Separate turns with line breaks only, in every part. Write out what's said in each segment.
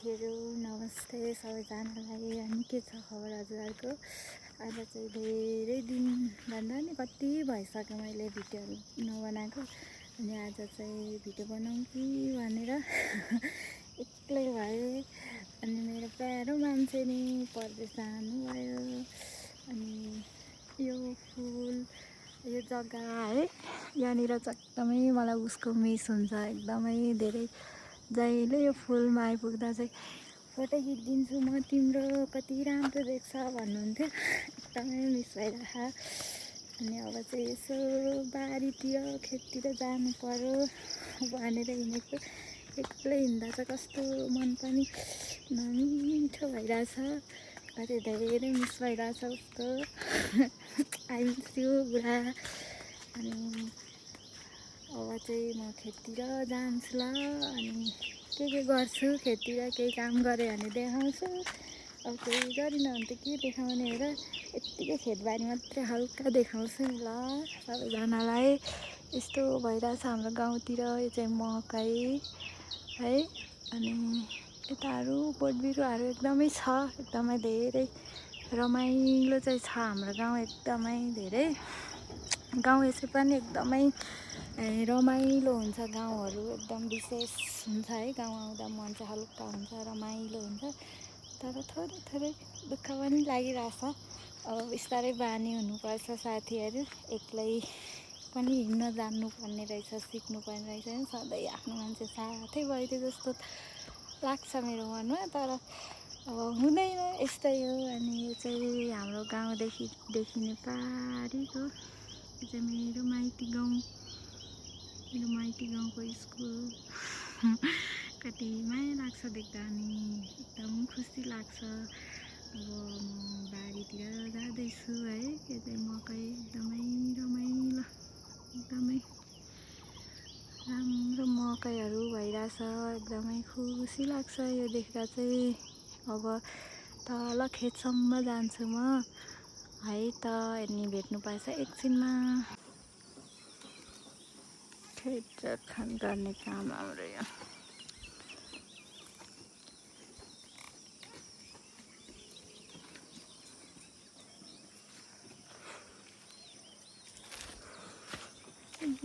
साथीहरू नमस्ते सबैजनालाई। अनि के छ खबर हजुरहरूको? आज चाहिँ धेरै दिन भन्दा नि कति भइसक्यो मैले भिडियोहरू नबनाएको। अनि आज चाहिँ भिडियो बनाऊँ कि भनेर एक्लै भएँ। अनि मेरो प्यारो मान्छे नि परदेश जानुभयो। अनि यो फुल यो जग्गा है यहाँनिर चाहिँ एकदमै मलाई उसको मिस हुन्छ एकदमै धेरै। जहिले यो फुलमा आइपुग्दा चाहिँ फोटो खिचिदिन्छु म तिम्रो, कति राम्रो देख्छ भन्नुहुन्थ्यो। एकदमै मिस भइरहेको। अनि अब चाहिँ यसो बारीतिर खेततिर जानु पर्यो भनेर हिँडेको। एक्लै हिँड्दा चाहिँ कस्तो मन पनि नमिठो भइरहेछ। कति धेरै मिस भइरहेछ उसको। आई मिस यु बुढा। अनि अब चाहिँ म खेततिर जान्छु ल। अनि के गर्छु खेततिर केही काम गरेँ भने देखाउँछु। अब केही गरिनँ भने त के देखाउने हेर। यत्तिकै खेतबारी मात्रै हल्का देखाउँछु नि ल सबैजनालाई। यस्तो भइरहेछ हाम्रो गाउँतिर। यो चाहिँ मकै है। अनि यताहरू बोटबिरुवाहरू एकदमै छ, एकदमै धेरै रमाइलो चाहिँ छ हाम्रो गाउँ। एकदमै धेरै गाउँ यसै पनि एकदमै रमाइलो हुन्छ। गाउँहरू एकदम विशेष हुन्छ है। गाउँ आउँदा मन चाहिँ हल्का हुन्छ, रमाइलो हुन्छ। तर थोरै थोरै दुःख पनि लागिरहेछ। अब बिस्तारै बानी हुनुपर्छ साथीहरू। एक्लै पनि हिँड्न जान्नुपर्ने रहेछ, सिक्नुपर्ने रहेछ नि। सधैँ आफ्नो मान्छे साथै भइदियो जस्तो लाग्छ मेरो मनमा। तर अब हुँदैन, यस्तै हो। अनि यो चाहिँ हाम्रो गाउँदेखि देखिने पारीको, यो चाहिँ मेरो माइती गाउँ, मेरो माइती गाउँको स्कुल। कति माया लाग्छ देख्दा अनि एकदम खुसी लाग्छ। अब म बारीतिर जाँदैछु है। यो चाहिँ मकै एकदमै रमाइलो, एकदमै राम्रो मकैहरू भइरहेछ। एकदमै खुसी लाग्छ यो देख्दा चाहिँ। अब तल खेतसम्म जान्छु म है त। अनि भेट्नु पाएछ एकछिनमा। खेत जोतखान गर्ने काम हाम्रो यो।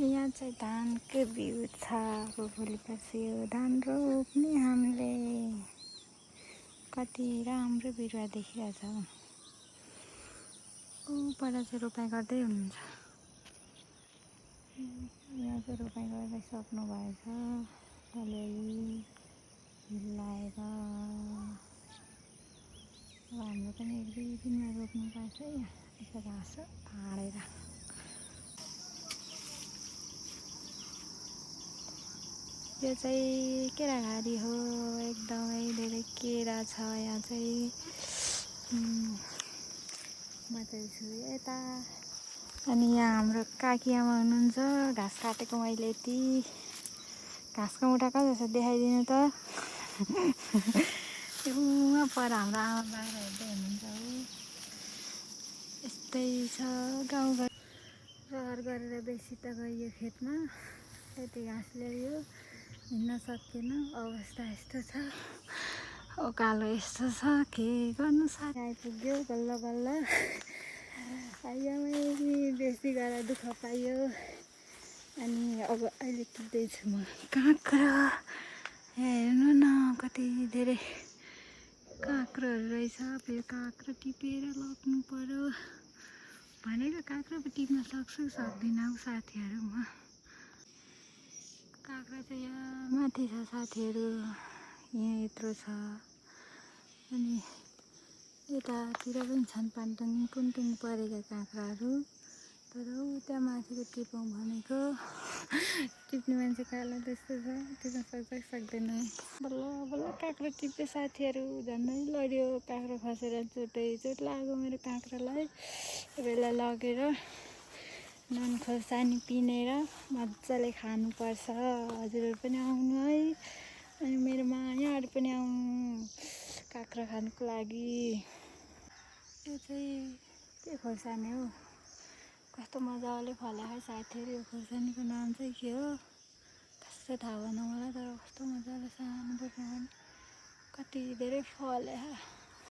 यहाँ चाहिँ धानको बिउ छ। अब भोलि पर्सि यो धान रोप्ने हामीले। कति राम्रो बिरुवा देखिरहेछ। ऊपर चाहिँ रोपाइ गर्दै हुनुहुन्छ। यहाँ चाहिँ रोपाइ गरिसक्नु भएछ अलिअलि हिलाएर। अब हाम्रो पनि एक दुई दिनमा रोप्नु पर्छ यसो घाँस हालेर। यो चाहिँ केराघारी हो। एकदमै धेरै केरा छ यहाँ चाहिँ। म चाहिँ छु यता। अनि यहाँ हाम्रो काकी आमा हुनुहुन्छ। घाँस काटेको मैले यति घाँसको मुठा कहाँ जस्तो देखाइदिनु त। वहाँ पर हाम्रो आमा बाह्र हेर्दै हुनुहुन्छ हो। यस्तै छ गाउँघर। रहर गरेर बेसी त गइयो खेतमा, यति घाँस ल्यायो, हिँड्न सकेन। अवस्था यस्तो छ, उकालो यस्तो छ, के गर्नु साथी। आइपुग्यो बल्ल बल्ल। आइयामै बेसी गरेर दुःख पाइयो। अनि अब अहिले टिप्दैछु म काँक्रा। हेर्नु न कति धेरै काँक्राहरू रहेछ। फेरि काँक्रा टिपेर लग्नु पर्यो भनेको। काँक्रा पो टिप्न सक्छु सक्दिनँ हौ साथीहरू म। काँक्रा चाहिँ यहाँ माथि छ साथीहरू, यहाँ यत्रो छ। अनि यतातिर पनि छन् पान्टुङ पुन्टुङ परेका काँक्राहरू। तर त्यहाँ माथिको टिपौँ भनेको टिप्ने मान्छे कालो त्यस्तो छ, टिप्न सक्छ सक्दैन। बल्ल बल्ल काँक्रा टिप्यो साथीहरू। झन्डै लड्यो काँक्रा खसेर। चोट लाग्यो मेरो काँक्रालाई। यसलाई लगेर नुन खोर्सानी पिनेर मजाले खानुपर्छ। हजुरहरू पनि आउनु है। अनि मेरो मायाहरू पनि आउनु काँक्रा खानुको लागि। यो चाहिँ के खोर्सानी हो, कस्तो मजाले फलेको साथीहरू। यो खोर्सानीको नाम चाहिँ के हो कस्तो थाहा भएन मलाई। तर कस्तो मजाले सानो बोटमा पनि कति धेरै फल्यो